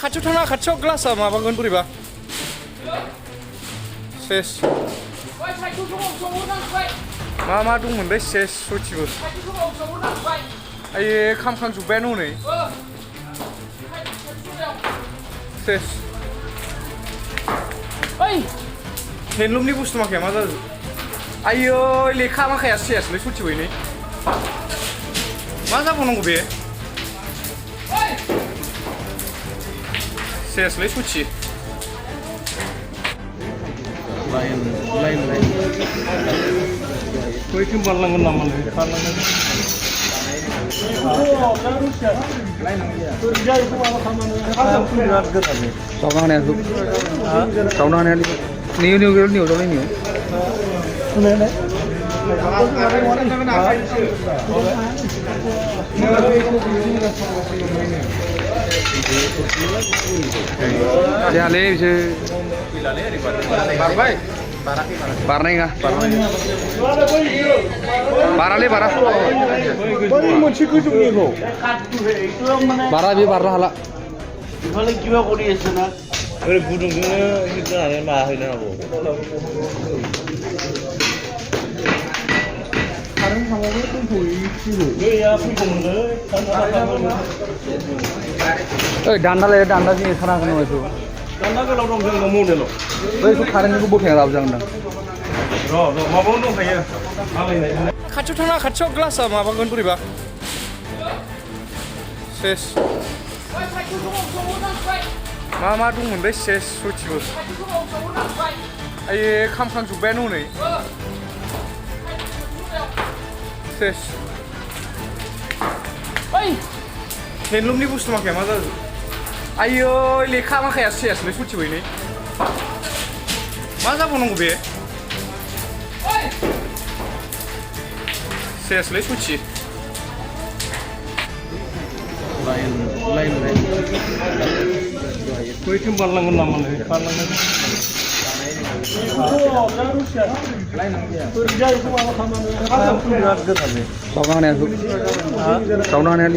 खाथियाव थाङा खाथियाव ग्लासा माबागोन बोरैबा सेस मा दंमोनलै सेस सयथिबो आयै खामखांजोब्बायानो हनै सेस हेन्दलुमनि बुस्थु माखाया मा जादों आयै लेखा माखाया सेसलै सयथिबोनै मा जाबावनांगौ बे सेसलै सयथि लाइन बैथिं बारलांगोन नामा बारलांगोन सावना हानाया निउ जावनाय निउ जायालै बिसोर बारबाय बारनाय नङा बारालै बारा मोनसे गोजौनिखौ बारा बे बारनो हाला बेफोरलाय किबा কৰি আছে ना ओरै गुदुंजोंनो हिटारनानै माबा हैनो हागौ कारेन्ट थांबाबो दोनथ'यो गैया फैगौमोनलै ओइ दान्दा लाय दान्दा जों खाना होनो बेखौ दान्दा गोलाव दं जोंनाव मडेलाव बैखौ कारेन्टनिखौ बोखायना लाबोजागोन र' माबायावनो दंखायो आलायनाय खाथियाव थाङा खाथियाव ग्लासा माबागोन बोरैबा सेस मा दंमोनलै सेस सयथिबो आयै खामखांजोब्बायानो हनै सेस हेन्दलुमनि बुस्थु माखाया मा जादों आयै लेखा माखाया सेसलै सयथिबोनै मा जाबावनांगौ बे सेसलै सयथि बैथिं बारलांगोन नामा बारलांगोन सावना हानाया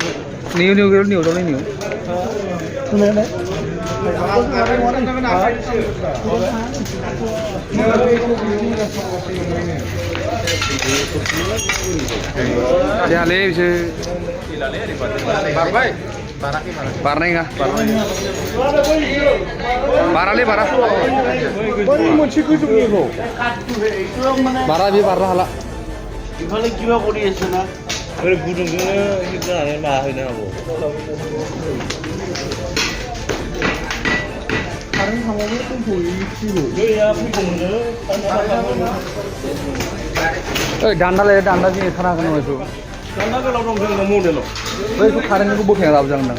निउ जावनाय निउ जायालै बिसोर बारबाय बारनाय नङा बारालै बारा मोनसे गोजौनिखौ बारा बे बारनो हाला बेफोरलाय किबा কৰি আছে ना ओरै गुदुंजोंनो हिटारनानै माबा हैनो हागौ कारेन्ट थांबाबो दोनथ'यो गैया फैगौमोनलै ओइ दान्दा लाय दान्दा जों खाना होनो बेखौ दान्दा गोलाव दं जोंनाव मडेलाव बैखौ कारेन्टनिखौ बोखायना लाबोजागोन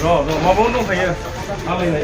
र' माबायावनो दंखायो आलायनाय